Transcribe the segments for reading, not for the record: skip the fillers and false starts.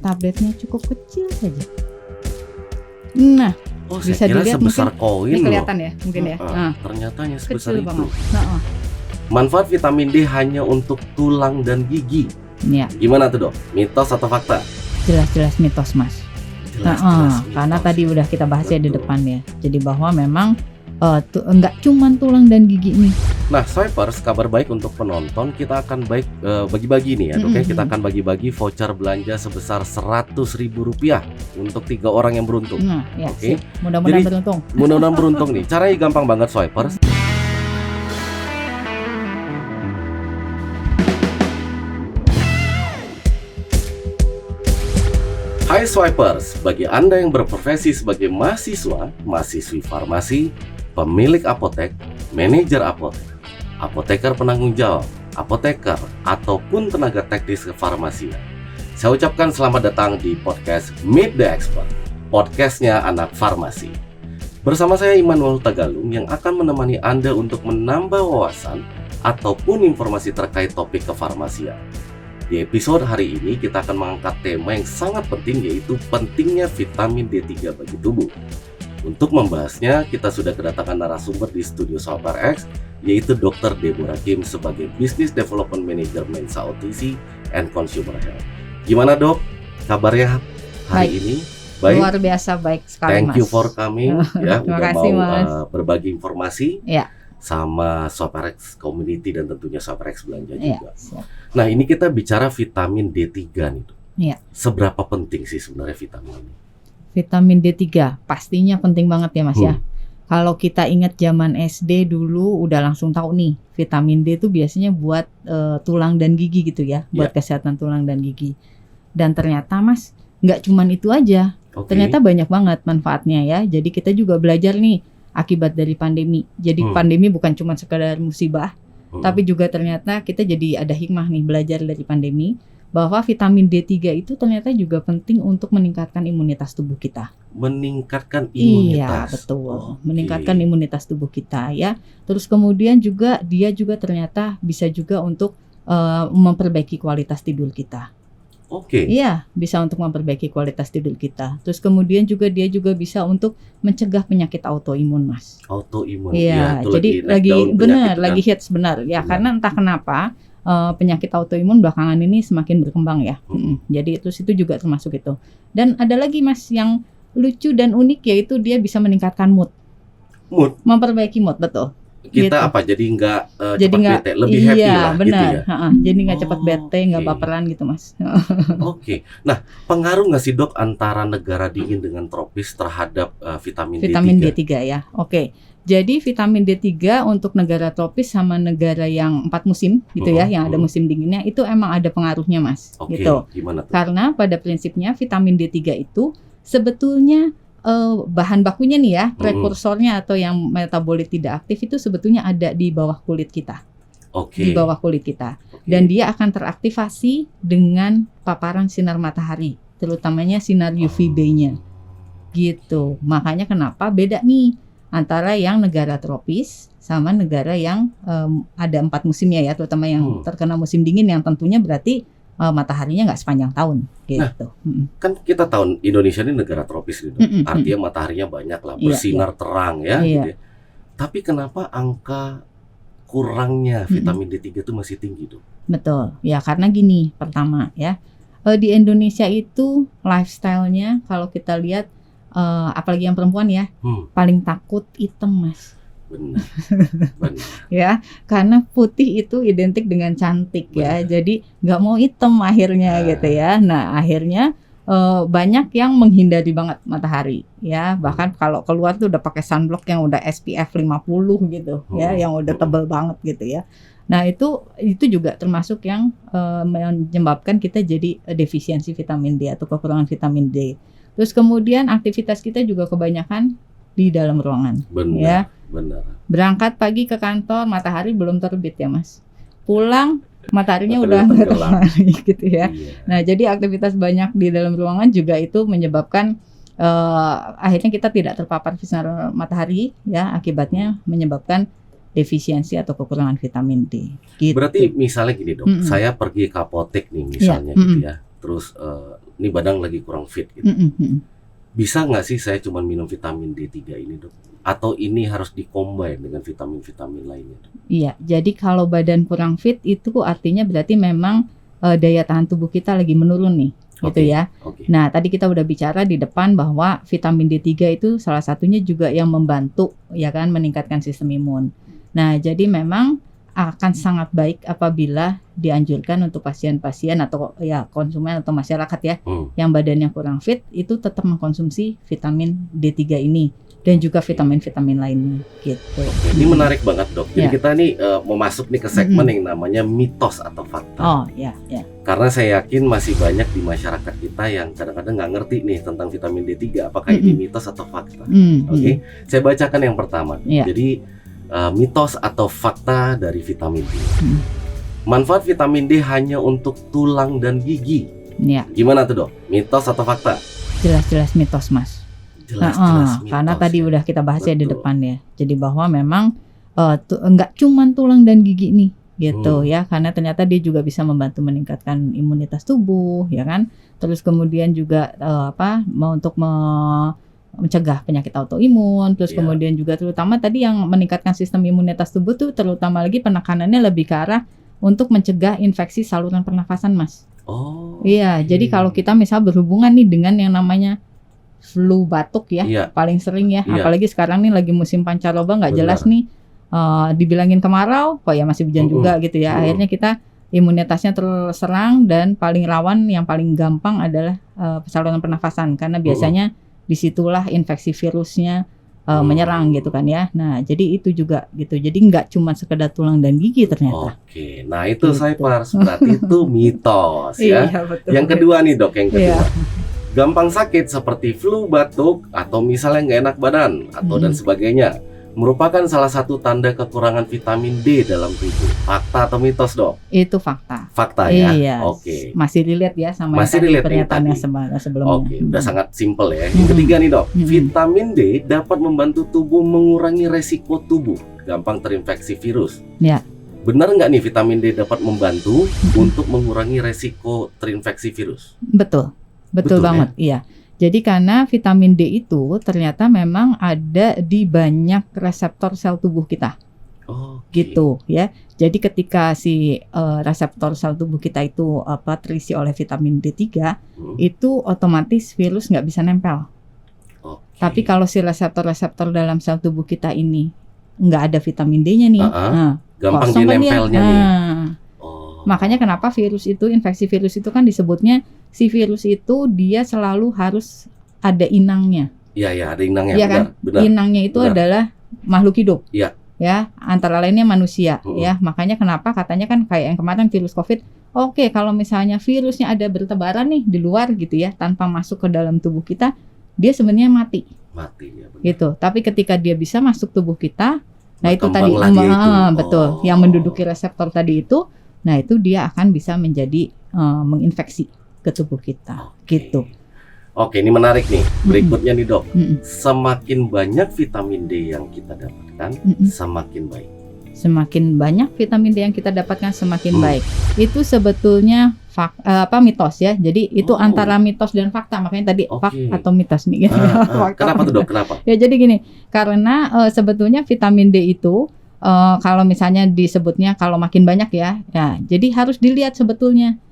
tabletnya cukup kecil saja. Nah, Bisa saya kira dilihat sebesar mungkin, koin ini loh. kelihatan ya mungkin ya. Nah, Ternyata hanya sebesar kecil itu. banget. Manfaat vitamin D hanya untuk tulang dan gigi. Ya, Gimana tuh dok? Mitos atau fakta? jelas-jelas mitos mas. Jelas-jelas mitos. Karena tadi udah kita bahas ya di Betul. depan ya. Jadi bahwa memang nggak cuman tulang dan gigi nih. Nah, Swipers, kabar baik untuk penonton. Kita akan bagi-bagi nih ya dok ya. Kita akan bagi-bagi voucher belanja sebesar Rp100.000 untuk 3 orang yang beruntung. Nah, ya, Oke. sip. Mudah-mudahan Jadi, beruntung. Mudah-mudahan beruntung nih. Caranya gampang banget Swipers. Hai Swipers, bagi Anda yang berprofesi sebagai mahasiswa, mahasiswi farmasi, pemilik apotek, manajer apotek, apoteker penanggung jawab, apoteker, ataupun tenaga teknis kefarmasian, saya ucapkan selamat datang di podcast Meet the Expert, podcastnya anak farmasi. Bersama saya Immanuel Tagalung yang akan menemani Anda untuk menambah wawasan ataupun informasi terkait topik kefarmasian. Di episode hari ini kita akan mengangkat tema yang sangat penting, yaitu pentingnya vitamin D3 bagi tubuh. Untuk membahasnya, kita sudah kedatangan narasumber di studio SwiperX, yaitu Dr. Deborah Kim sebagai Business Development Manager Mensa OTC and Consumer Health. Gimana dok? Kabarnya hari ini? Baik. Luar biasa baik sekali Thank mas. you for coming. Ya, Terima udah kasih, mau Mas. berbagi informasi. Ya. Sama SwiperX Community dan tentunya SwiperX Belanja juga. Siap. Nah, ini kita bicara vitamin D3 nih, Dok. Iya. Seberapa penting sih sebenarnya vitamin ini? Vitamin D3 pastinya penting banget ya mas ya. Kalau kita ingat zaman SD dulu udah langsung tahu nih, vitamin D itu biasanya buat tulang dan gigi gitu ya, buat kesehatan tulang dan gigi. Dan ternyata mas, nggak cuman itu aja. Ternyata banyak banget manfaatnya ya. Jadi kita juga belajar nih akibat dari pandemi. Jadi pandemi bukan cuma sekadar musibah, tapi juga ternyata kita jadi ada hikmah nih belajar dari pandemi bahwa vitamin D3 itu ternyata juga penting untuk meningkatkan imunitas tubuh kita. Meningkatkan imunitas. Iya, betul. Meningkatkan imunitas tubuh kita ya. Terus kemudian juga dia juga ternyata bisa juga untuk memperbaiki kualitas tidur kita. Iya, bisa untuk memperbaiki kualitas tidur kita. Terus kemudian juga dia juga bisa untuk mencegah penyakit autoimun, Mas. Autoimun. Iya, ya, jadi lagi benar, lagi hits benar. Ya, karena entah kenapa penyakit autoimun belakangan ini semakin berkembang ya. Jadi itu juga termasuk itu. Dan ada lagi Mas yang lucu dan unik, yaitu dia bisa meningkatkan mood. Memperbaiki mood, betul. Kita gitu. apa? Jadi nggak cepat bete, lebih happy lah benar. gitu ya. Jadi nggak cepat bete, nggak baperan gitu Mas. Nah, pengaruh nggak sih dok antara negara dingin dengan tropis terhadap vitamin D3 ya? Jadi vitamin D3 untuk negara tropis sama negara yang 4 musim gitu ya, yang ada musim dinginnya itu emang ada pengaruhnya Mas. Gitu. Gimana tuh? Karena pada prinsipnya vitamin D3 itu sebetulnya bahan bakunya nih ya, prekursornya atau yang metabolit tidak aktif itu sebetulnya ada di bawah kulit kita. Di bawah kulit kita. Dan dia akan teraktivasi dengan paparan sinar matahari, terutamanya sinar UVB-nya. Gitu. Makanya kenapa beda nih antara yang negara tropis sama negara yang ada 4 musimnya ya, terutama yang terkena musim dingin yang tentunya berarti mataharinya nggak sepanjang tahun gitu. Kan kita tahu Indonesia ini negara tropis gitu. Artinya mataharinya banyak lah, bersinar terang ya gitu. Tapi kenapa angka kurangnya vitamin D3 itu masih tinggi tuh? Betul. Ya karena gini, pertama ya. Di Indonesia itu lifestyle-nya kalau kita lihat apalagi yang perempuan ya, paling takut hitam Mas. Benar. Ya, karena putih itu identik dengan cantik ya. Jadi nggak mau hitam akhirnya gitu ya. Nah akhirnya banyak yang menghindari banget matahari ya. Bahkan kalau keluar tuh udah pakai sunblock yang udah SPF 50 gitu ya, yang udah tebel banget gitu ya. Nah itu juga termasuk yang menyebabkan kita jadi defisiensi vitamin D atau kekurangan vitamin D. Terus kemudian aktivitas kita juga kebanyakan di dalam ruangan. Benar. Berangkat pagi ke kantor, matahari belum terbit ya Mas. Pulang mataharinya udah matahari gitu ya. Nah jadi aktivitas banyak di dalam ruangan juga itu menyebabkan akhirnya kita tidak terpapar sinar matahari ya, akibatnya menyebabkan defisiensi atau kekurangan vitamin D. Gitu. Berarti misalnya gini dok, saya pergi ke apotek nih misalnya gitu ya, terus ini badan lagi kurang fit gitu. Bisa nggak sih saya cuma minum vitamin D3 ini, Dok? Atau ini harus dikombin dengan vitamin-vitamin lainnya, Dok? Iya, jadi kalau badan kurang fit itu artinya berarti memang daya tahan tubuh kita lagi menurun nih, gitu Oke, ya. oke. Nah, tadi kita udah bicara di depan bahwa vitamin D3 itu salah satunya juga yang membantu ya kan meningkatkan sistem imun. Nah, jadi memang akan sangat baik apabila dianjurkan untuk pasien-pasien atau ya konsumen atau masyarakat ya yang badannya kurang fit itu tetap mengkonsumsi vitamin D3 ini dan juga vitamin-vitamin lainnya gitu. Ini menarik banget, Dok. Jadi Ya. kita nih mau masuk nih ke segmen yang namanya mitos atau fakta. Oh, ya, ya. Karena saya yakin masih banyak di masyarakat kita yang kadang-kadang nggak ngerti nih tentang vitamin D3. Apakah ini mitos atau fakta? Oke, saya bacakan yang pertama. Ya. Jadi mitos atau fakta dari vitamin D. Manfaat vitamin D hanya untuk tulang dan gigi. Ya, Gimana tuh, Dok? Mitos atau fakta? jelas-jelas mitos, Mas. Jelas-jelas mitos. Karena tadi ya. udah kita bahas ya di Betul. depan ya. Jadi bahwa memang enggak cuman tulang dan gigi nih gitu ya, karena ternyata dia juga bisa membantu meningkatkan imunitas tubuh ya kan. Terus kemudian juga untuk mencegah penyakit autoimun, terus Iya. kemudian juga terutama tadi yang meningkatkan sistem imunitas tubuh tuh terutama lagi penekanannya lebih ke arah untuk mencegah infeksi saluran pernafasan, Mas. Oh. Iya, jadi kalau kita misal berhubungan nih dengan yang namanya flu batuk ya, Iya. paling sering ya, Iya. apalagi sekarang nih lagi musim pancaroba nggak Benar. jelas nih, dibilangin kemarau, kok ya masih hujan juga gitu ya. Akhirnya kita imunitasnya terserang dan paling rawan, yang paling gampang adalah saluran pernafasan karena biasanya disitulah infeksi virusnya menyerang gitu kan ya. Nah, jadi itu juga gitu. Jadi nggak cuma sekedar tulang dan gigi ternyata. Oke, nah itu Gitu. Saipers, berarti itu mitos ya. Iya, betul. Yang kedua nih, Dok, yang kedua. Iya. Gampang sakit seperti flu, batuk, atau misalnya nggak enak badan atau dan sebagainya merupakan salah satu tanda kekurangan vitamin D dalam tubuh. Fakta atau mitos, Dok? Itu fakta. Fakta ya. Iya. Oke. Masih relate ya sama Masih yang tadi relate yang pernyataan yang tadi. sebelumnya. Oke, udah sangat simple ya. Yang ketiga nih, Dok, vitamin D dapat membantu tubuh mengurangi resiko tubuh gampang terinfeksi virus. Ya. Benar nggak nih vitamin D dapat membantu untuk mengurangi resiko terinfeksi virus? Betul Betul banget. Iya. Jadi karena vitamin D itu ternyata memang ada di banyak reseptor sel tubuh kita. Gitu ya. Jadi ketika si reseptor sel tubuh kita itu terisi oleh vitamin D3, itu otomatis virus nggak bisa nempel. Tapi kalau si reseptor-reseptor dalam sel tubuh kita ini nggak ada vitamin D-nya nih, gampang kosong dia kan dia. nempelnya nih. Makanya kenapa virus itu, infeksi virus itu kan disebutnya si virus itu dia selalu harus ada inangnya. Iya, ada inangnya. Iya kan? Benar. Inangnya itu adalah makhluk hidup. Iya. Ya, antara lainnya manusia. Ya, makanya kenapa katanya kan kayak yang kemarin virus COVID. Oke, kalau misalnya virusnya ada bertebaran nih di luar gitu ya, tanpa masuk ke dalam tubuh kita, dia sebenarnya mati. Mati ya. Benar. Gitu. Tapi ketika dia bisa masuk tubuh kita, nah itu tadi lagi itu. betul, yang menduduki reseptor tadi itu, nah itu dia akan bisa menjadi menginfeksi ke tubuh kita. Gitu. Oke, ini menarik nih. Berikutnya nih, Dok. Semakin banyak vitamin D yang kita dapatkan, semakin baik. Semakin banyak vitamin D yang kita dapatkan semakin baik. Itu sebetulnya mitos ya. Jadi itu antara mitos dan fakta. Makanya tadi fakta atau mitos nih. Kenapa tuh, Dok? Kenapa? Ya jadi gini, karena sebetulnya vitamin D itu kalau misalnya disebutnya kalau makin banyak ya, jadi harus dilihat sebetulnya.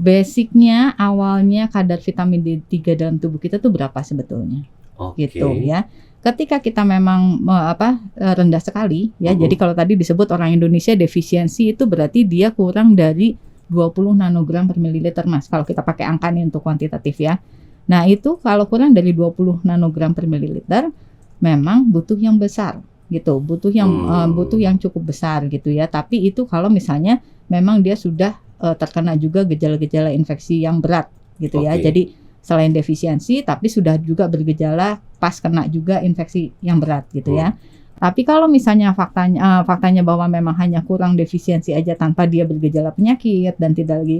Basicnya awalnya kadar vitamin D3 dalam tubuh kita tuh berapa sebetulnya, gitu ya. Ketika kita memang rendah sekali ya, jadi kalau tadi disebut orang Indonesia defisiensi itu berarti dia kurang dari 20 nanogram per mililiter, Mas. Kalau kita pakai angka nih untuk kuantitatif ya. Nah itu kalau kurang dari 20 nanogram per mililiter, memang butuh yang besar gitu, butuh yang cukup besar gitu ya. Tapi itu kalau misalnya memang dia sudah terkena juga gejala-gejala infeksi yang berat gitu ya. Jadi selain defisiensi tapi sudah juga bergejala pas kena juga infeksi yang berat gitu ya. Tapi kalau misalnya faktanya bahwa memang hanya kurang defisiensi aja tanpa dia bergejala penyakit dan tidak lagi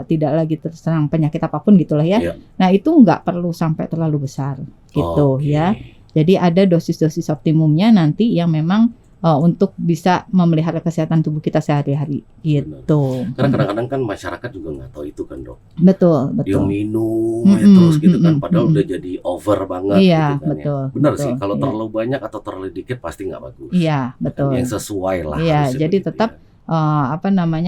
tidak lagi terserang penyakit apapun gitulah ya. Nah, itu nggak perlu sampai terlalu besar gitu ya. Jadi ada dosis-dosis optimumnya nanti yang memang untuk bisa memelihara kesehatan tubuh kita sehari-hari gitu. Karena kadang-kadang kan masyarakat juga nggak tahu itu kan, Dok. Betul, Dia betul. minum aja terus gitu kan, padahal udah jadi over banget Iya, gitu kan betul, ya. Benar betul, sih, kalau iya. terlalu banyak atau terlalu dikit pasti nggak bagus. Iya, betul. Yang sesuai lah. Iya, harusnya jadi begitu tetap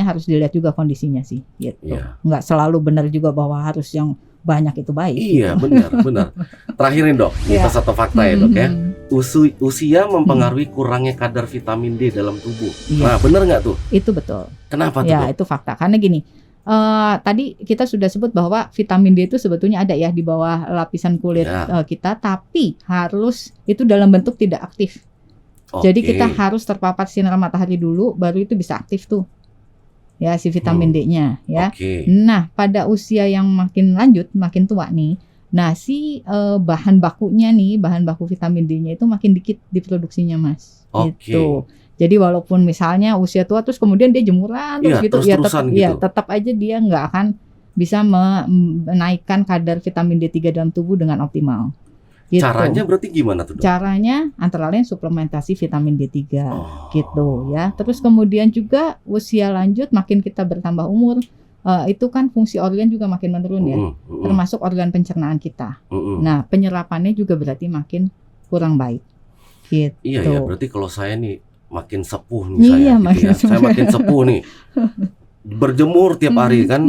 harus dilihat juga kondisinya sih, gitu. Iya. Nggak selalu benar juga bahwa harus yang banyak itu baik. Iya, gitu. benar. Terakhir nih, Dok, mitos atau fakta ya, Dok ya. Usia mempengaruhi kurangnya kadar vitamin D dalam tubuh. Iya. Nah, benar nggak tuh? Itu betul. Kenapa tuh, Ya, Dok? itu fakta. Karena gini, tadi kita sudah sebut bahwa vitamin D itu sebetulnya ada ya di bawah lapisan kulit Ya. kita, tapi harus itu dalam bentuk tidak aktif. Jadi Oke. kita harus terpapar sinar matahari dulu, baru itu bisa aktif tuh. Ya, si vitamin D-nya ya. Oke. Nah, pada usia yang makin lanjut, makin tua nih, nah si bahan bakunya nih, bahan baku vitamin D-nya itu makin dikit diproduksinya, Mas. Oke. Gitu. Jadi walaupun misalnya usia tua terus kemudian dia jemuran terus Iya, gitu, ya terus-terusan tetap, ya gitu. tetap aja dia nggak akan bisa menaikkan kadar vitamin D3 dalam tubuh dengan optimal. Gitu. Caranya berarti gimana tuh, Dok? Caranya antara lain suplementasi vitamin D3 Oh. gitu ya. Terus kemudian juga usia lanjut makin kita bertambah umur, itu kan fungsi organ juga makin menurun ya, termasuk organ pencernaan kita. Nah, penyerapannya juga berarti makin kurang baik. Gitu. Iya ya, berarti kalau saya nih makin sepuh nih Iya, saya gitu makin ya. Saya makin sepuh nih. Berjemur tiap hari kan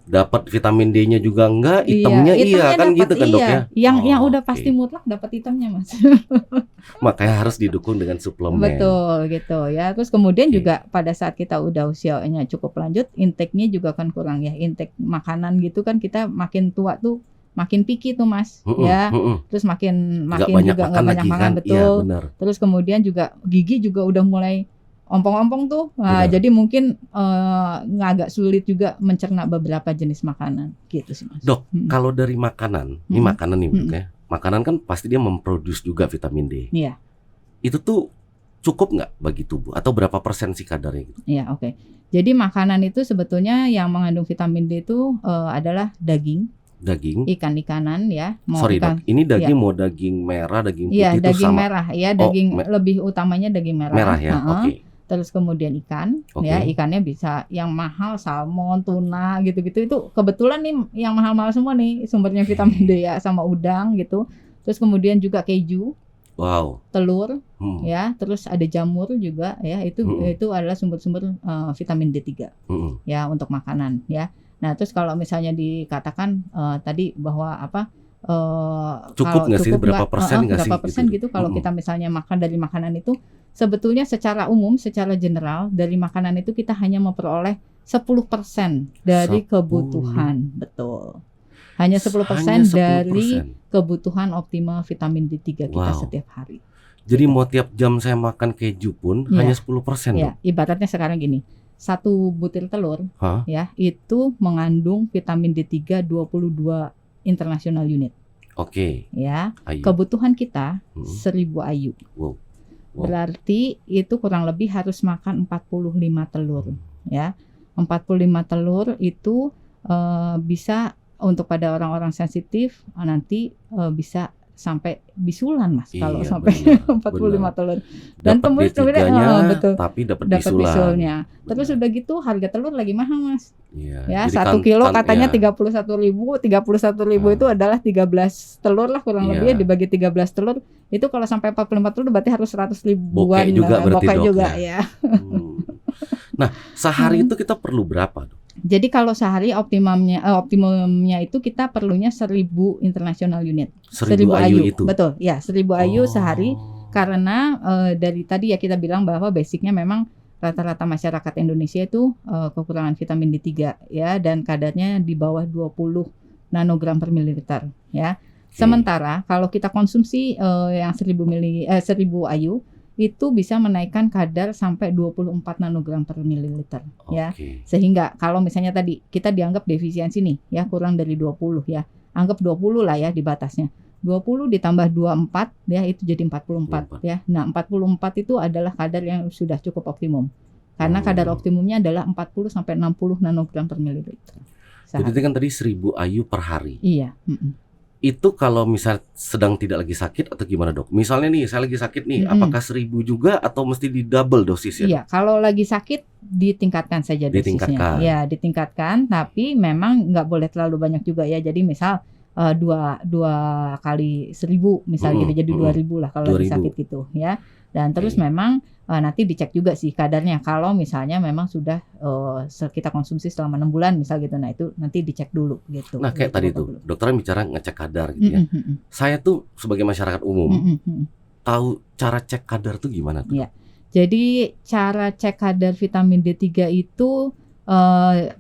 dapat vitamin D-nya juga enggak, hitamnya iya kan dapet, gitu kan, Dok ya. Yang udah Oke. pasti mutlak dapat hitamnya, Mas. Makanya harus didukung dengan suplemen. Betul gitu ya. Terus kemudian Oke. juga pada saat kita udah usianya cukup lanjut, intake-nya juga kan kurang ya. Intake makanan gitu kan kita makin tua tuh makin picky tuh, Mas, ya. Terus makin Nggak banyak juga makan nggak banyak lagi makan, kan? Iya, betul. benar. Terus kemudian juga gigi juga udah mulai ompong-ompong tuh. Nah, Benar. jadi mungkin agak sulit juga mencerna beberapa jenis makanan gitu sih, Mas. Dok, kalau dari makanan, ini makanan nih, Dok ya. Makanan kan pasti dia memproduksi juga vitamin D. Iya. Itu tuh cukup nggak bagi tubuh? Atau berapa persen sih kadarnya gitu? Iya, oke. Jadi makanan itu sebetulnya yang mengandung vitamin D itu adalah daging, Daging. ikan-ikanan ya. Sorry, Dok. Ini daging mau daging merah, daging putih Iya, itu daging sama merah ya, daging me- lebih utamanya daging merah. merah ya. Heeh. Oke. Terus kemudian ikan, Oke. ya ikannya bisa yang mahal salmon, tuna gitu-gitu itu kebetulan nih yang mahal-mahal semua nih sumbernya vitamin D ya, sama udang gitu. Terus kemudian juga keju, Wow. telur, Hmm. ya, terus ada jamur juga ya, itu adalah sumber-sumber vitamin D3 Mm-mm. ya untuk makanan ya. Nah, terus kalau misalnya dikatakan tadi bahwa apa Cukup kalau nggak sih? cukup Berapa nggak, persen nggak sih berapa persen gitu? gitu kalau kita misalnya makan dari makanan itu sebetulnya secara umum, secara general dari makanan itu kita hanya memperoleh 10% dari 10. kebutuhan, betul. Hanya 10% Hanya 10%. dari kebutuhan optimal vitamin D3 kita Wow. setiap hari. Jadi mau tiap jam saya makan keju pun Iya. hanya 10%, Ya, Dok. ibaratnya sekarang gini. Satu butir telur Hah? ya, itu mengandung vitamin D3 22 international unit Oke. ya. Ayo. Kebutuhan kita 1000 IU. Wow. Berarti itu kurang lebih harus makan 45 telur ya. 45 telur itu bisa untuk pada orang-orang sensitif nanti bisa sampai bisulan, Mas, kalau Iya, sampai benar, 45 benar. telur. Dan Dapat kemudian D3-nya, betul. tapi dapat Dapat bisulan. bisulnya. Terus Benar. udah gitu harga telur lagi mahal, Mas. Iya. Ya, Jadi 1 kilo katanya ya. 31.000. 31.000 itu adalah 13 telur lah kurang Iya. lebih ya, dibagi 13 telur. Itu kalau sampai 45 telur berarti harus 100 ribuan. Bokeh juga berarti, bokeh Dok, juga ya. ya. Nah, sehari itu kita perlu berapa, Dok? Jadi kalau sehari optimumnya itu kita perlunya 1000 international unit. 1000 IU itu. Betul, ya 1000 IU Oh. sehari. Karena dari tadi ya kita bilang bahwa basicnya memang rata-rata masyarakat Indonesia itu kekurangan vitamin D3 ya, dan kadarnya di bawah 20 nanogram per mililiter ya. Sementara kalau kita konsumsi yang 1000 IU itu bisa menaikkan kadar sampai 24 nanogram per mililiter ya. Oke. Sehingga kalau misalnya tadi kita dianggap defisiensi nih ya, kurang dari 20 ya. Anggap 20 lah ya di batasnya. 20 ditambah 24 ya, itu jadi 44 ya. Nah, 44 itu adalah kadar yang sudah cukup optimum. Karena kadar optimumnya adalah 40 sampai 60 nanogram per mililiter. Jadi itu kan tadi 1000 IU per hari. Iya. Itu kalau misal sedang tidak lagi sakit atau gimana dok? Misalnya nih saya lagi sakit nih, Mm-mm. apakah 1000 juga atau mesti di double dosisnya? Iya, kalau lagi sakit ditingkatkan saja dosisnya. Ditingkatkan. Ya, ditingkatkan, tapi memang nggak boleh terlalu banyak juga ya. Jadi misal dua kali 1000 misal gitu, jadi 2000 lah kalau lagi 2000. sakit gitu ya. Dan terus Oke. memang nanti dicek juga sih kadarnya. Kalau misalnya memang sudah kita konsumsi selama 6 bulan misal gitu, nah itu nanti dicek dulu gitu. Nah kayak Gitu, tadi Bapak tuh, dulu. dokternya bicara ngecek kadar gitu ya. Mm-mm, mm-mm. Saya tuh sebagai masyarakat umum, Mm-mm. tahu cara cek kadar tuh gimana tuh? Iya. Jadi cara cek kadar vitamin D3 itu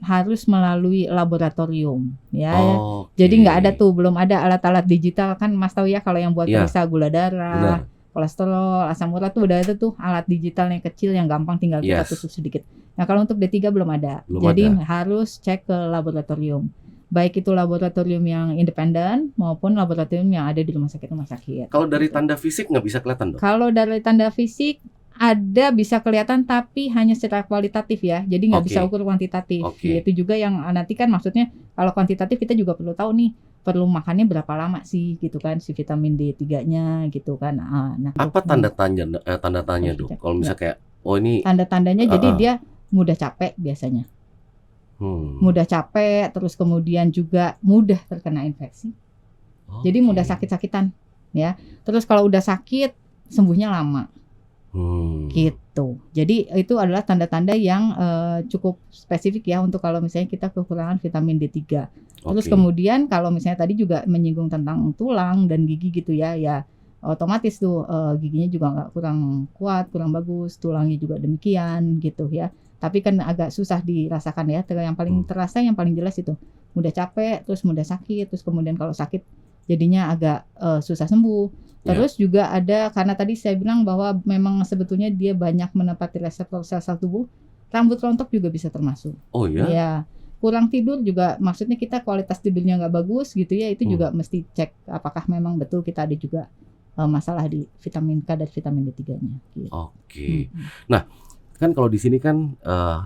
harus melalui laboratorium ya. Oke. Jadi nggak ada tuh, belum ada alat-alat digital kan Mas tahu ya, kalau yang buat Iya. periksa gula darah, Benar. kolesterol, asam urat tuh udah ada tuh alat digital yang kecil yang gampang, tinggal kita Yes. tusuk sedikit. Nah kalau untuk D3 belum ada. Belum Jadi ada. harus cek ke laboratorium. Baik itu laboratorium yang independen maupun laboratorium yang ada di rumah sakit. Kalau dari Gitu. tanda fisik nggak bisa kelihatan dok? Kalau dari tanda fisik ada bisa kelihatan tapi hanya secara kualitatif ya. Jadi nggak Oke. bisa ukur kuantitatif. Oke. Itu juga yang nanti kan maksudnya kalau kuantitatif kita juga perlu tahu nih perlu makannya berapa lama sih gitu kan si vitamin D3-nya gitu kan. Nah, Apa tanda-tandanya dok? Kalau misalnya kayak oh ini tanda-tandanya jadi dia mudah capek biasanya. Mudah capek, terus kemudian juga mudah terkena infeksi. Jadi mudah sakit-sakitan ya. Terus kalau udah sakit sembuhnya lama. Gitu. Jadi itu adalah tanda-tanda yang cukup spesifik ya untuk kalau misalnya kita kekurangan vitamin D3. Terus kemudian kalau misalnya tadi juga menyinggung tentang tulang dan gigi gitu ya, ya otomatis tuh giginya juga nggak kurang kuat, kurang bagus, tulangnya juga demikian gitu ya. Tapi kan agak susah dirasakan ya. Yang paling terasa, yang paling jelas itu mudah capek, terus mudah sakit, terus kemudian kalau sakit jadinya agak susah sembuh. Terus juga ada, karena tadi saya bilang bahwa memang sebetulnya dia banyak menempati reseptor sel-sel tubuh, rambut rontok juga bisa termasuk. Oh ya? Ya, kurang tidur juga, maksudnya kita kualitas tidurnya nggak bagus gitu ya, itu juga mesti cek apakah memang betul kita ada juga masalah di kadar vitamin D3-nya. Gitu. Oke. Nah, kan kalau di sini kan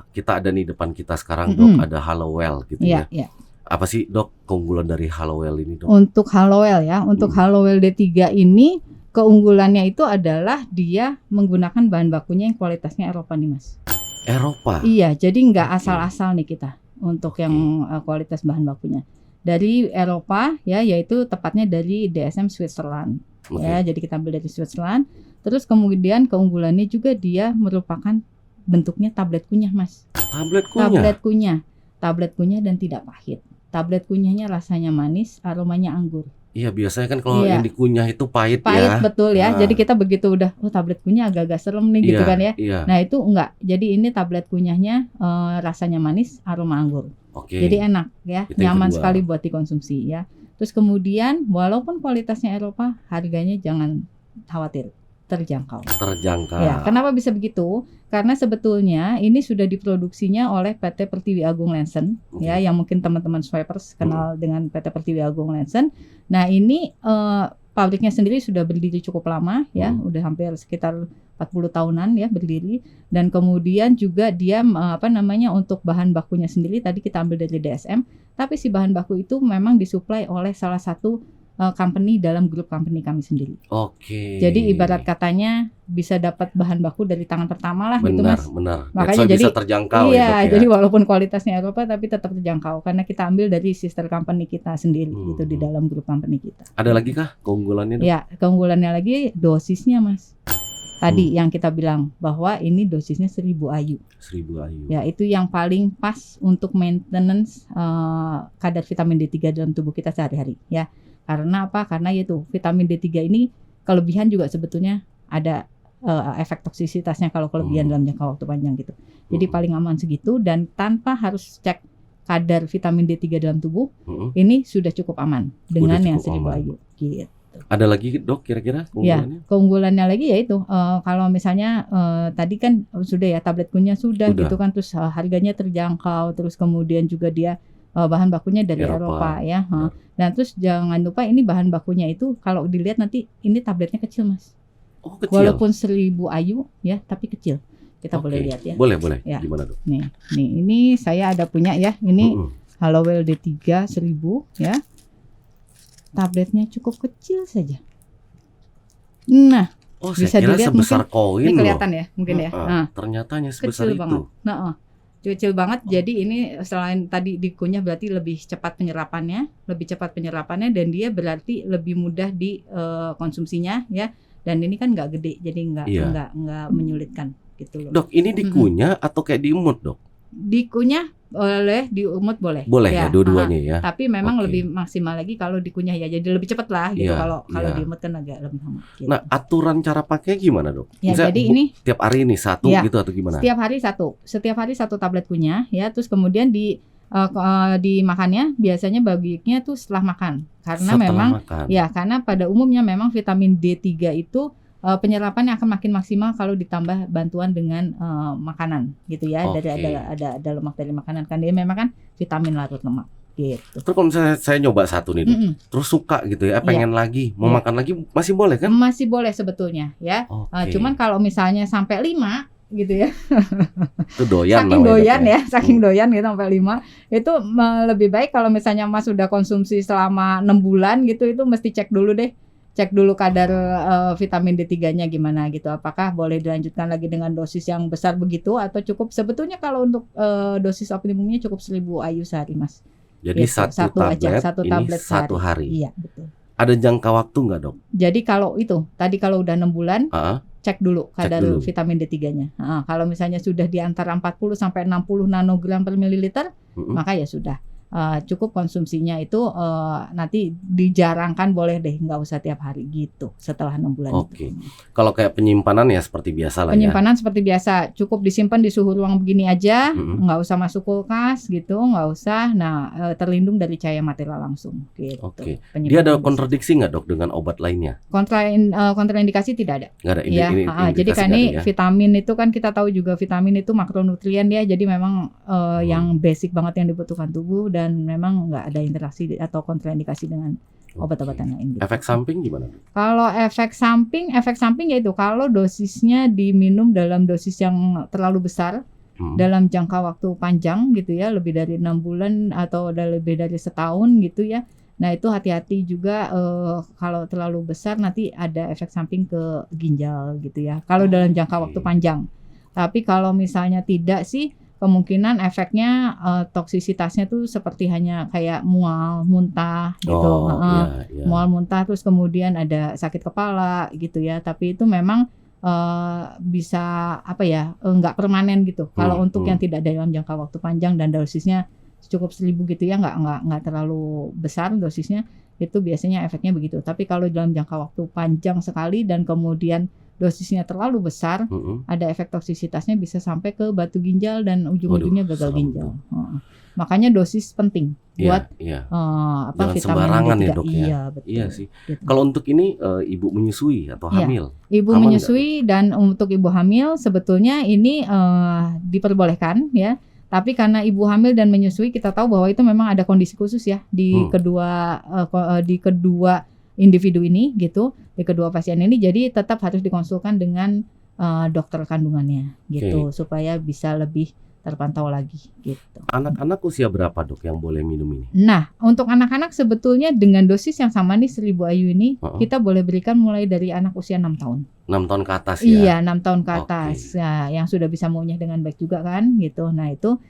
kita ada nih depan kita sekarang dok, ada Hallowell gitu ya. Iya. Apa sih dok keunggulan dari Hallowell ini dok? Untuk Hallowell ya, untuk Hallowell D3 ini keunggulannya itu adalah dia menggunakan bahan bakunya yang kualitasnya Eropa nih Mas. Eropa? Iya, jadi nggak asal-asal nih kita untuk yang kualitas bahan bakunya. Dari Eropa ya, yaitu tepatnya dari DSM Switzerland. Ya, jadi kita ambil dari Switzerland. Terus kemudian keunggulannya juga dia merupakan bentuknya tablet kunyah Mas. Tablet kunyah? Tablet kunyah dan tidak pahit. Tablet kunyahnya rasanya manis, aromanya anggur. Iya, biasanya kan kalau yang dikunyah itu pahit ya. Betul ya. Jadi kita begitu udah, tablet kunyah agak-agak serem nih gitu kan ya. Nah itu enggak. Jadi ini tablet kunyahnya rasanya manis, aroma anggur. Jadi enak ya, nyaman sekali buat dikonsumsi ya. Terus kemudian walaupun kualitasnya Eropa, harganya jangan khawatir, terjangkau. Ya, kenapa bisa begitu? Karena sebetulnya ini sudah diproduksinya oleh PT Pertiwi Agung Lenshen ya, yang mungkin teman-teman Swipers kenal dengan PT Pertiwi Agung Lenshen. Nah, ini pabriknya sendiri sudah berdiri cukup lama ya, udah hampir sekitar 40 tahunan ya berdiri. Dan kemudian juga dia untuk bahan bakunya sendiri tadi kita ambil dari DSM, tapi si bahan baku itu memang disuplai oleh salah satu company dalam grup company kami sendiri. Jadi ibarat katanya bisa dapat bahan baku dari tangan pertama lah gitu Mas. Benar. Makanya jadi bisa terjangkau ya. Jadi walaupun kualitasnya Eropa tapi tetap terjangkau karena kita ambil dari sister company kita sendiri gitu di dalam grup company kita. Ada lagi kah keunggulannya? Ya, keunggulannya lagi dosisnya Mas. Tadi yang kita bilang bahwa ini dosisnya 1000 IU. 1000 IU. Ya, itu yang paling pas untuk maintenance kadar vitamin D3 dalam tubuh kita sehari-hari ya. Karena apa? Karena yaitu vitamin D3 ini kelebihan juga sebetulnya ada efek toksisitasnya kalau kelebihan dalam jangka waktu panjang gitu. Jadi paling aman segitu dan tanpa harus cek kadar vitamin D3 dalam tubuh, ini sudah cukup aman dengan yang 1000 IU gitu. Ada lagi dok kira-kira keunggulannya? Ya, keunggulannya lagi yaitu kalau misalnya tadi kan sudah ya tablet kunyah sudah gitu kan, terus harganya terjangkau, terus kemudian juga dia bahan bakunya dari Eropa ya. Dan terus jangan lupa ini bahan bakunya itu kalau dilihat nanti ini tabletnya kecil Mas. Oh, kecil. Walaupun 1000 IU ya, tapi kecil. Kita boleh lihat ya. Boleh. Ya. Gimana dok? Nih, ini saya ada punya ya. Ini Hallowell D3 1000 ya. tabletnya cukup kecil saja. Nah, Oh, bisa saya kira dilihat sebesar ini koin loh. kelihatan ya, mungkin ya. Heeh, Nah, ternyata hanya sebesar kecil itu. banget. Nah, kecil banget. Jadi ini selain tadi dikunyah berarti lebih cepat penyerapannya, dan dia berarti lebih mudah di konsumsinya ya. Dan ini kan nggak gede, jadi Iya. nggak menyulitkan gitu loh. Dok, ini dikunyah atau kayak diemut, Dok? Dikunyah boleh, diumut boleh. Boleh ya, dua-duanya ya. Tapi memang Oke. lebih maksimal lagi kalau dikunyah ya, jadi lebih cepat lah gitu. Iya, Kalau iya. diumut kan agak lebih lama. Gitu. Nah, aturan cara pakai gimana, Dok? Ya, Misalnya jadi ini tiap hari ini satu Ya, gitu atau gimana? setiap hari satu tablet kunyah ya. Terus kemudian dimakannya biasanya baginya tuh setelah makan, karena Setelah memang makan. ya karena pada umumnya memang vitamin D3 itu penyerapannya akan makin maksimal kalau ditambah bantuan dengan makanan gitu ya. Oke. Dari ada lemak dari makanan kan, dia memang kan vitamin larut lemak gitu. Terus kalau misalnya saya nyoba satu nih, Dok, Mm-mm. terus suka gitu ya, pengen lagi, mau Iya. makan lagi masih boleh kan? Masih boleh sebetulnya ya. Oke. Cuman kalau misalnya sampai 5 gitu ya, Itu doyan saking namanya, Dok, doyan ya, saking Hmm. doyan gitu sampai 5 itu lebih baik kalau misalnya Mas sudah konsumsi selama 6 bulan gitu, itu mesti cek dulu deh. Cek dulu kadar vitamin D3-nya gimana gitu. Apakah boleh dilanjutkan lagi dengan dosis yang besar begitu atau cukup. Sebetulnya kalau untuk dosis optimumnya cukup 1000 IU sehari, Mas. Jadi Gitu. satu tablet, satu ini tablet satu sehari. hari. Iya, betul. Ada jangka waktu nggak, Dok? Jadi kalau itu tadi kalau udah 6 bulan Ah, cek dulu kadar dulu. vitamin D3-nya. Kalau misalnya sudah di antara 40 sampai 60 nanogram per mililiter, mm-mm. maka ya sudah cukup konsumsinya itu nanti dijarangkan, boleh deh, nggak usah tiap hari gitu setelah 6 bulan Oke. itu. Kalau kayak penyimpanan ya seperti biasa lah ya. Penyimpanan seperti biasa, cukup disimpan di suhu ruang begini aja, Mm-mm. nggak usah masuk kulkas gitu, nggak usah. Nah, terlindung dari cahaya matahari langsung gitu. Oke. Dia Penyimpanan ada bisa. kontradiksi nggak, Dok, dengan obat lainnya? Kontraindikasi tidak ada. Nggak ada Ya, indikasi jadi kan nggak ini ada ya? vitamin itu kan kita tahu juga vitamin itu makronutrien ya, jadi memang yang basic banget yang dibutuhkan tubuh, dan memang nggak ada interaksi atau kontraindikasi dengan obat-obatan lain. Gitu. Efek samping gimana, Dok? Kalau efek samping yaitu kalau dosisnya diminum dalam dosis yang terlalu besar dalam jangka waktu panjang gitu ya, lebih dari 6 bulan atau lebih dari setahun gitu ya. Nah, itu hati-hati juga kalau terlalu besar nanti ada efek samping ke ginjal gitu ya. Kalau dalam jangka waktu panjang. Tapi kalau misalnya tidak sih, kemungkinan efeknya toksisitasnya tuh seperti hanya kayak mual, muntah gitu. Iya. Mual, muntah, terus kemudian ada sakit kepala gitu ya. Tapi itu memang bisa nggak permanen gitu. Kalau untuk yang tidak dalam jangka waktu panjang dan dosisnya cukup 1000 gitu ya, nggak terlalu besar dosisnya, itu biasanya efeknya begitu. Tapi kalau dalam jangka waktu panjang sekali dan kemudian dosisnya terlalu besar, ada efek toksisitasnya bisa sampai ke batu ginjal dan ujung-ujungnya gagal ginjal. Makanya dosis penting buat Jangan vitamin sembarangan D3. ya, Dok, ya. Iya, betul. Iya sih. Gitu. Kalau untuk ini ibu menyusui atau Iya. hamil, Ibu aman menyusui dan untuk ibu hamil sebetulnya ini diperbolehkan ya. Tapi karena ibu hamil dan menyusui, kita tahu bahwa itu memang ada kondisi khusus ya di kedua individu ini gitu, di kedua pasien ini. Jadi tetap harus dikonsulkan dengan dokter kandungannya gitu, supaya bisa lebih terpantau lagi gitu. Anak-anak usia berapa, Dok, yang boleh minum ini? Nah, untuk anak-anak sebetulnya dengan dosis yang sama nih 1000 IU ini, kita boleh berikan mulai dari anak usia 6 tahun. 6 tahun ke atas ya? Iya, 6 tahun ke atas. Nah, yang sudah bisa mengunyah dengan baik juga kan gitu. Nah, itu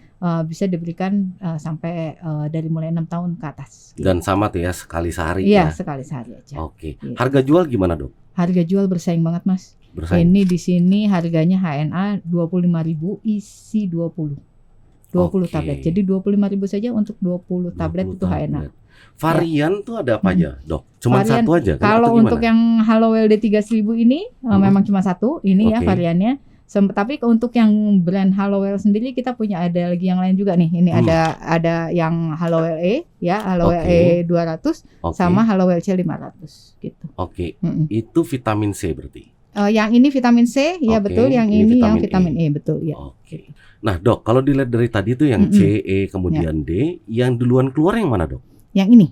bisa diberikan sampai dari mulai 6 tahun ke atas. Gitu. Dan sama tuh ya, sekali sehari Iya, ya? sekali sehari aja. Oke. Gitu. Harga jual gimana, Dok? Harga jual bersaing banget, Mas. Bersaing? Ini di sini harganya HNA 25.000, isi 20 tablet. Jadi 25.000 saja untuk 20 tablet itu HNA. Varian tuh ada apa aja, Dok? Cuma Varian, satu aja kan? Kalau atau untuk gimana? yang Hallowell D3000 ini memang cuma satu ini ya variannya. Tapi untuk yang brand Hallowell sendiri kita punya ada lagi yang lain juga nih. Ini ada yang Hallowell E ya, Hallowell E 200 sama Hallowell C 500 gitu. Oke. Itu vitamin C berarti. Yang ini vitamin C ya betul, yang ini yang vitamin E betul ya. Oke. Nah, Dok, kalau dilihat dari tadi tuh yang C, E kemudian D, yang duluan keluar yang mana, Dok? Yang ini.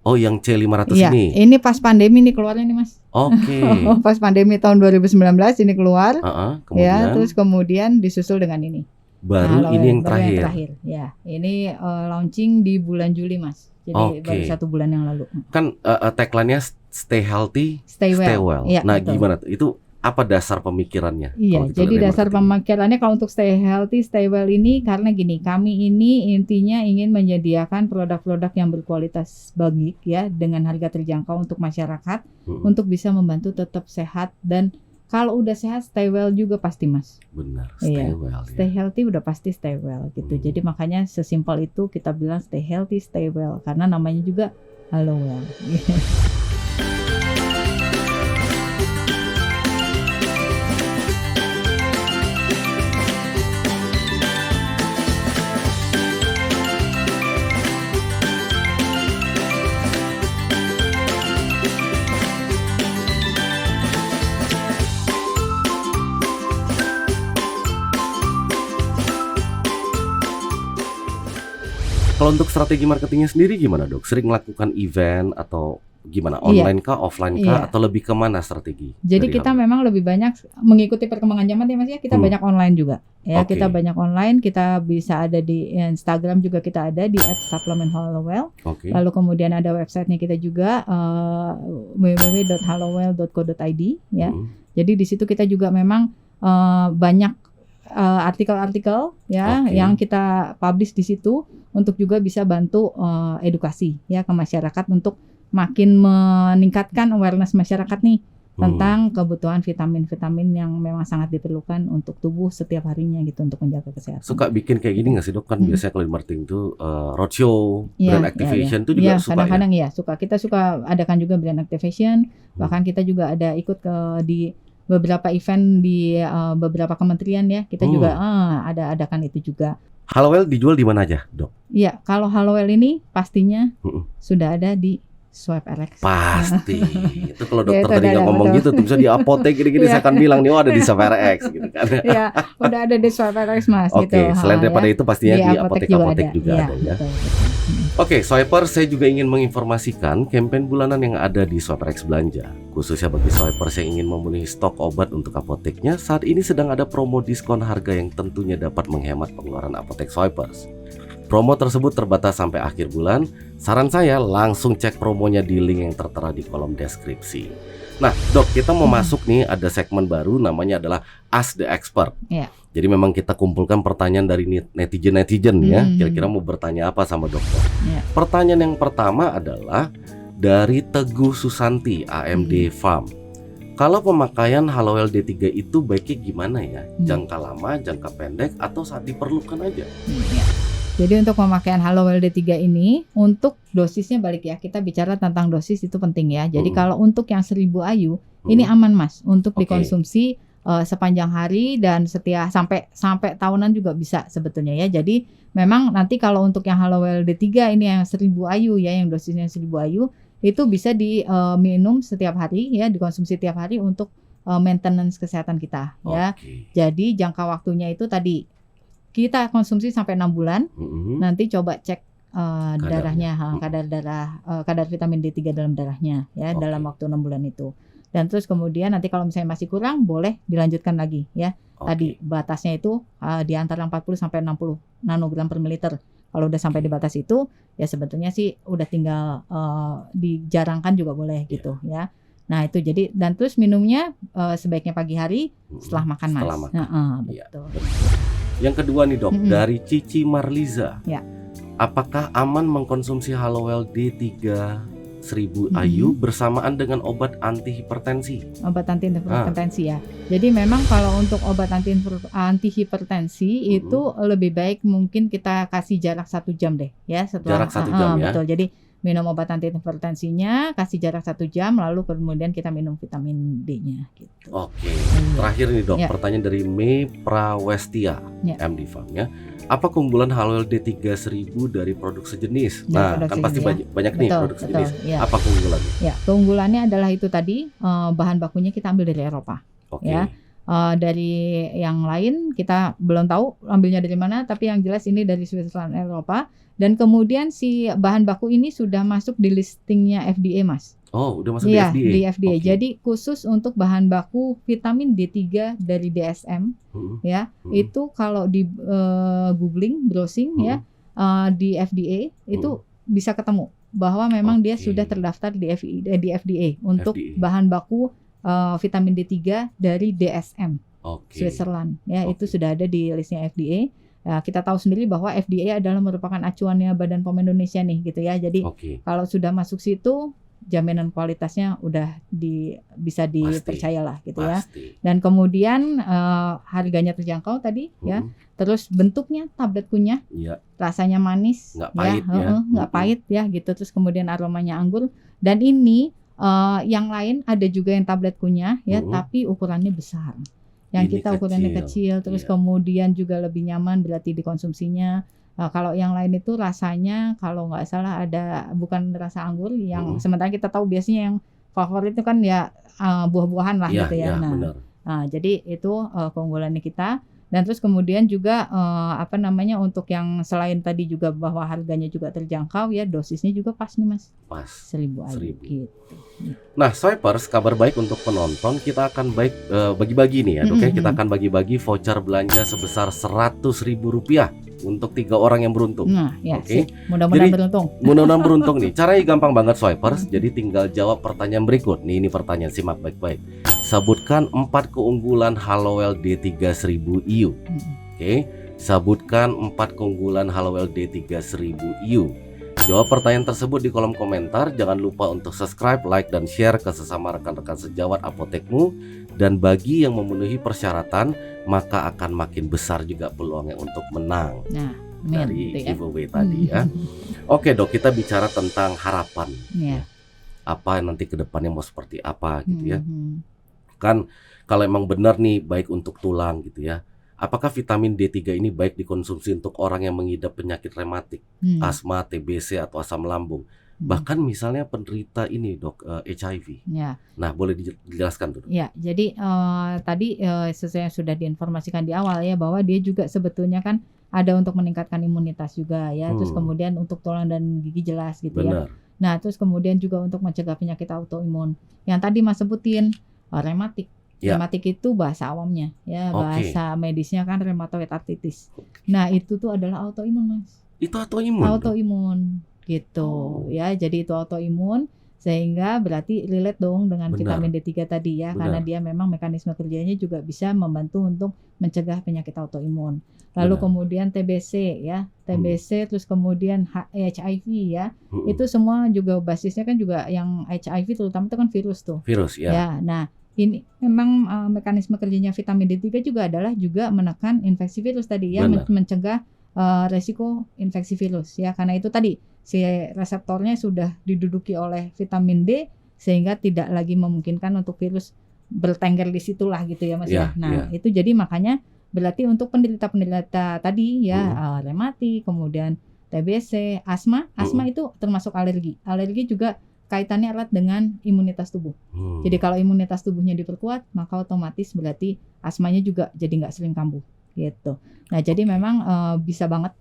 Oh, yang C500 ya, ini. Ini pas pandemi nih keluarnya nih, Mas. Oke. Pas pandemi tahun 2019 ini keluar. Kemudian, ya, terus kemudian disusul dengan ini. Baru ini yang terakhir. Ya, ini launching di bulan Juli, Mas. Jadi Oke. baru 1 bulan yang lalu. Kan tagline-nya stay healthy, Stay stay well. well. Iya, Nah, betul. gimana tuh? Itu apa dasar pemikirannya? Iya, kalau kita jadi lihat dari dasar marketing? pemikirannya kalau untuk stay healthy, stay well ini karena gini, kami ini intinya ingin menyediakan produk-produk yang berkualitas baik ya dengan harga terjangkau untuk masyarakat untuk bisa membantu tetap sehat dan kalau udah sehat stay well juga pasti Mas. Benar, stay Iya. well. Stay Ya. healthy udah pasti stay well gitu. Hmm. Jadi makanya sesimpel itu kita bilang stay healthy, stay well karena namanya juga Halo Well. Kalau untuk strategi marketingnya sendiri gimana, Dok? Sering melakukan event atau gimana? Iya. Online kah, offline kah, Iya. atau lebih kemana strategi? Jadi dari kita Halo? memang lebih banyak mengikuti perkembangan zaman ya Mas ya. Kita banyak online juga. Ya, Oke. kita banyak online, kita bisa ada di Instagram juga kita ada di @supplementhallowell. Oke. Lalu kemudian ada websitenya kita juga www.hallowell.co.id ya. Jadi di situ kita juga memang banyak artikel-artikel ya Oke. yang kita publish di situ untuk juga bisa bantu edukasi ya ke masyarakat untuk makin meningkatkan awareness masyarakat nih tentang kebutuhan vitamin-vitamin yang memang sangat diperlukan untuk tubuh setiap harinya gitu untuk menjaga kesehatan. Suka bikin kayak gini nggak sih, Dok? Kan biasanya kalau di marketing tuh roadshow, Iya, brand activation tuh juga suka ya? kadang-kadang ya suka. Kita suka adakan juga brand activation, bahkan kita juga ada ikut di beberapa event di beberapa kementerian ya. Kita juga ada adakan itu juga. Hallowell dijual di mana aja, Dok? Iya, kalau Hallowell ini pastinya Mm-mm. sudah ada di Swipe RX. Pasti. Itu kalau Ya, dokter itu tadi nggak ada, ngomong betul. gitu, tuh bisa di apotek gini-gini Iya. saya akan bilang nih, oh ada di SaveRx gitu kan. Iya, udah ada di Swipe RX Mas Oke, gitu. selain daripada ya. itu pastinya di apotek-apotek juga Iya, ada ya. betul. Oke, Swiper, saya juga ingin menginformasikan campaign bulanan yang ada di SwiperX Belanja. Khususnya bagi Swipers yang ingin memenuhi stok obat untuk apoteknya, saat ini sedang ada promo diskon harga yang tentunya dapat menghemat pengeluaran apotek Swipers. Promo tersebut terbatas sampai akhir bulan. Saran saya langsung cek promonya di link yang tertera di kolom deskripsi. Nah, Dok, kita mau masuk nih, ada segmen baru namanya adalah Ask the Expert. Iya. Jadi memang kita kumpulkan pertanyaan dari netizen ya. Hmm. Kira-kira mau bertanya apa sama dokter? Iya. Pertanyaan yang pertama adalah dari Teguh Susanti, AMD Farm. Kalau pemakaian Hallowell D3 itu baiknya gimana ya? Jangka lama, jangka pendek, atau saat diperlukan aja? Iya. Jadi untuk pemakaian Hallowell D3 ini untuk dosisnya balik ya, kita bicara tentang dosis itu penting ya. Jadi kalau untuk yang 1000 IU ini aman Mas untuk Oke. dikonsumsi sepanjang hari dan sampai tahunan juga bisa sebetulnya ya. Jadi memang nanti kalau untuk yang Hallowell D3 ini yang 1000 IU ya, yang dosisnya 1000 IU itu bisa diminum setiap hari ya, dikonsumsi setiap hari untuk maintenance kesehatan kita ya. Oke. Jadi jangka waktunya itu tadi kita konsumsi sampai 6 bulan. Nanti coba cek darahnya, kadar vitamin D3 dalam darahnya ya, Oke. dalam waktu 6 bulan itu. Dan terus kemudian nanti kalau misalnya masih kurang boleh dilanjutkan lagi ya. Tadi batasnya itu di antara 40 sampai 60 nanogram per mililiter. Kalau udah sampai di batas itu ya sebetulnya sih udah tinggal dijarangkan juga boleh gitu ya. Nah itu jadi dan terus minumnya sebaiknya pagi hari setelah makan Mas. Setelah makan. Betul. Yang kedua nih Dok, dari Cici Marliza. Ya. Apakah aman mengkonsumsi Hallowell D3 1000 IU bersamaan dengan obat antihipertensi? Obat antihipertensi ya. Jadi memang kalau untuk obat antihipertensi itu lebih baik mungkin kita kasih jarak 1 jam deh ya setelah. Jarak 1 jam ya. Betul. Jadi minum obat antihipertensinya, kasih jarak 1 jam, lalu kemudian kita minum vitamin D-nya gitu. Oke. Terakhir nih Dok, pertanyaan dari Mei Prawestia, MD Farm ya. Apa keunggulan Hallowell D3 1000 dari produk sejenis? Nah, kan pasti banyak nih produk sejenis. Ya. Apa keunggulannya? Ya, keunggulannya adalah itu tadi bahan bakunya kita ambil dari Eropa. Oke. Ya. Dari yang lain kita belum tahu ambilnya dari mana, tapi yang jelas ini dari Switzerland, Eropa. Dan kemudian si bahan baku ini sudah masuk di listingnya FDA Mas. Oh, udah masuk di FDA? Di FDA. Okay. Jadi khusus untuk bahan baku vitamin D3 dari DSM ya, itu kalau di googling, browsing ya di FDA itu bisa ketemu bahwa memang dia Oke. sudah terdaftar di FDA untuk FDA. bahan baku vitamin D3 dari DSM Oke. Switzerland ya, Oke. itu sudah ada di listnya FDA. Ya, kita tahu sendiri bahwa FDA adalah merupakan acuannya Badan POM Indonesia nih gitu ya. Jadi Oke. kalau sudah masuk situ, jaminan kualitasnya udah bisa dipercaya lah gitu ya. Pasti. Dan kemudian harganya terjangkau tadi ya. Terus bentuknya tablet kunyah, Iya. rasanya manis, Nggak pahit ya. nggak pahit ya gitu. Terus kemudian aromanya anggur. Dan ini yang lain ada juga yang tablet kunyah ya, tapi ukurannya besar. Yang Ini kita ukurannya kecil, terus iya. kemudian juga lebih nyaman berarti dikonsumsinya. Kalau yang lain itu rasanya kalau nggak salah ada bukan rasa anggur yang sementara kita tahu biasanya yang favorit itu kan ya buah-buahan lah Iya, gitu ya. iya, Nah, benar. jadi itu keunggulannya kita. Dan terus kemudian juga untuk yang selain tadi juga bahwa harganya juga terjangkau ya, dosisnya juga pas nih Mas. Pas. 1000 aja 1000. gitu. Nah, Swipers, kabar baik untuk penonton, kita akan bagi-bagi nih ya, Dok ya. Kita akan bagi-bagi voucher belanja sebesar Rp100.000 untuk 3 orang yang beruntung. Nah, ya, Oke. mudah-mudahan Jadi, beruntung. Mudah-mudahan beruntung nih. Caranya gampang banget Swipers. Jadi tinggal jawab pertanyaan berikut. Ini pertanyaan, simak baik-baik. Sebutkan 4 keunggulan Hallowell D3 1000 EU. Oke. Sebutkan 4 keunggulan Hallowell D3 1000 EU. Jawab pertanyaan tersebut di kolom komentar. Jangan lupa untuk subscribe, like, dan share ke sesama rekan-rekan sejawat apotekmu. Dan bagi yang memenuhi persyaratan, maka akan makin besar juga peluangnya untuk menang. Nah, dari gitu ya. giveaway tadi ya. Oke Dok, kita bicara tentang harapan. Ya. Apa nanti ke depannya mau seperti apa gitu ya. Kan kalau emang benar nih baik untuk tulang gitu ya. Apakah vitamin D3 ini baik dikonsumsi untuk orang yang mengidap penyakit rematik, asma, TBC atau asam lambung? Bahkan misalnya penderita ini Dok, HIV. Ya. Nah, boleh dijelaskan tuh Dok? Ya, jadi tadi sesuai yang sudah diinformasikan di awal ya, bahwa dia juga sebetulnya kan ada untuk meningkatkan imunitas juga ya. Terus kemudian untuk tulang dan gigi jelas gitu ya. Benar. Nah, terus kemudian juga untuk mencegah penyakit autoimun. Yang tadi Mas sebutin rematik. Ya. Rematik itu bahasa awamnya ya, bahasa medisnya kan rheumatoid arthritis. Nah, itu tuh adalah autoimun Mas. Itu autoimun. Autoimun gitu ya. Jadi itu autoimun sehingga berarti relate dong dengan vitamin D3 tadi ya. Karena dia memang mekanisme kerjanya juga bisa membantu untuk mencegah penyakit autoimun. Lalu kemudian TBC ya, TBC terus kemudian HIV ya. Itu semua juga basisnya kan juga yang HIV terutama itu kan virus tuh. Virus ya. Ya, nah ini memang mekanisme kerjanya vitamin D3 juga adalah juga menekan infeksi virus tadi ya, mencegah resiko infeksi virus ya. Karena itu tadi si reseptornya sudah diduduki oleh vitamin D sehingga tidak lagi memungkinkan untuk virus bertengger di situlah gitu ya Mas ya. Nah, itu jadi makanya berarti untuk penderita-penderita tadi ya rematik, kemudian TBC, asma itu termasuk alergi. Alergi juga kaitannya erat dengan imunitas tubuh. Jadi kalau imunitas tubuhnya diperkuat, maka otomatis berarti asmanya juga jadi nggak sering kambuh gitu. Nah, jadi memang bisa banget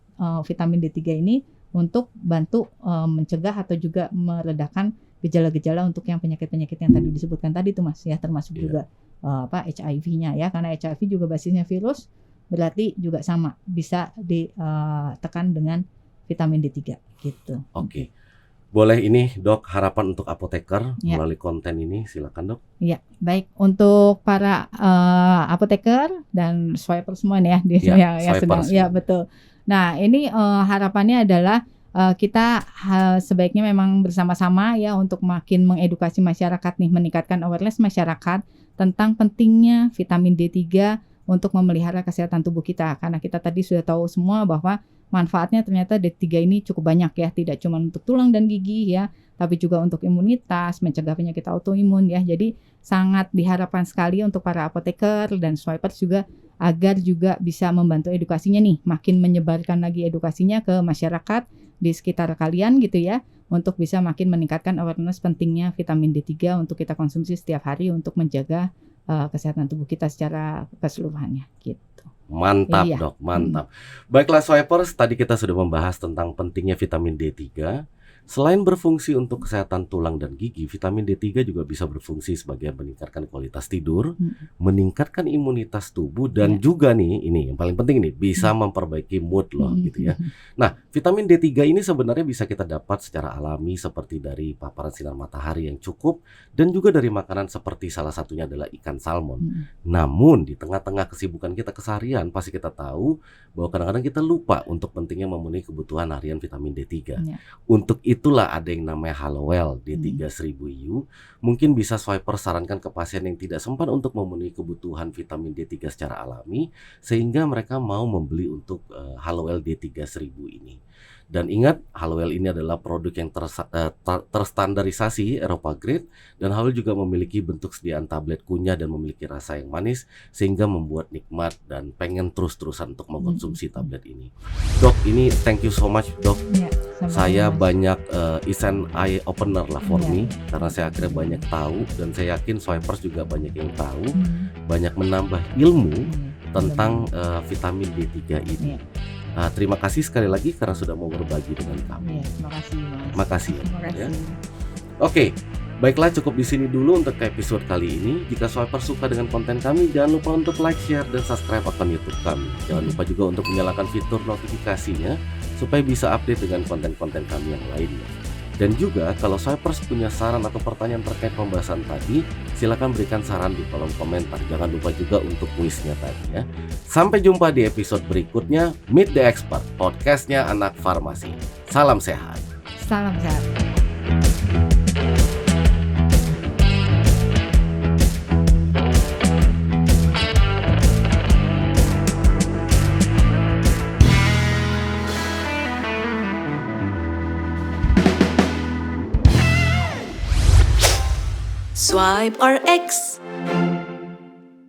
vitamin D3 ini untuk bantu mencegah atau juga meredakan gejala-gejala untuk yang penyakit-penyakit yang tadi disebutkan tadi tuh Mas ya, termasuk juga HIV-nya ya, karena HIV juga basisnya virus, berarti juga sama bisa ditekan dengan vitamin D3 gitu. Oke. Boleh ini Dok, harapan untuk apoteker melalui konten ini, silakan Dok. Ya, baik untuk para apoteker dan swiper semua nih ya, yang sedang ya betul. Nah, ini harapannya adalah kita sebaiknya memang bersama-sama ya untuk makin mengedukasi masyarakat nih, meningkatkan awareness masyarakat tentang pentingnya vitamin D3 untuk memelihara kesehatan tubuh kita. Karena kita tadi sudah tahu semua bahwa manfaatnya ternyata D3 ini cukup banyak ya, tidak cuma untuk tulang dan gigi ya, tapi juga untuk imunitas, mencegah penyakit autoimun ya. Jadi sangat diharapkan sekali untuk para apoteker dan swipers juga agar juga bisa membantu edukasinya nih, makin menyebarkan lagi edukasinya ke masyarakat di sekitar kalian gitu ya, untuk bisa makin meningkatkan awareness pentingnya vitamin D3 untuk kita konsumsi setiap hari untuk menjaga kesehatan tubuh kita secara keseluruhannya gitu. Mantap Dok, mantap. Baiklah Swipers, tadi kita sudah membahas tentang pentingnya vitamin D3. Selain berfungsi untuk kesehatan tulang dan gigi, vitamin D3 juga bisa berfungsi sebagai meningkatkan kualitas tidur, meningkatkan imunitas tubuh, dan juga nih, ini yang paling penting nih, bisa memperbaiki mood loh gitu ya. Nah, vitamin D3 ini sebenarnya bisa kita dapat secara alami seperti dari paparan sinar matahari yang cukup dan juga dari makanan seperti salah satunya adalah ikan salmon. Namun di tengah-tengah kesibukan kita keseharian, pasti kita tahu bahwa kadang-kadang kita lupa untuk pentingnya memenuhi kebutuhan harian vitamin D3. Untuk itulah ada yang namanya Hallowell D3 1000U. Mungkin bisa Swiper sarankan ke pasien yang tidak sempat untuk memenuhi kebutuhan vitamin D3 secara alami, sehingga mereka mau membeli untuk Hallowell D3 1000 ini. Dan ingat, Hallowell ini adalah produk yang terstandarisasi Eropa Grade, dan Hallowell juga memiliki bentuk sediaan tablet kunyah dan memiliki rasa yang manis sehingga membuat nikmat dan pengen terus-terusan untuk mengkonsumsi tablet ini. Dok, ini thank you so much, Dok. Saya banyak is an eye opener lah for me, karena saya akhirnya banyak tahu, dan saya yakin Swipers juga banyak yang tahu, banyak menambah ilmu tentang vitamin D3 ini. Terima kasih sekali lagi karena sudah mau berbagi dengan kami. Terima kasih, Mas. Makasih. Terima kasih. Ya. Oke, baiklah, cukup di sini dulu untuk episode kali ini. Jika Swiper suka dengan konten kami, jangan lupa untuk like, share, dan subscribe akun YouTube kami. Jangan lupa juga untuk menyalakan fitur notifikasinya supaya bisa update dengan konten-konten kami yang lainnya. Dan juga kalau Swipers punya saran atau pertanyaan terkait pembahasan tadi, silakan berikan saran di kolom komentar. Jangan lupa juga untuk kuisnya tadi ya. Sampai jumpa di episode berikutnya. Meet the Expert, podcastnya Anak Farmasi. Salam sehat. Salam sehat. Swipe or X.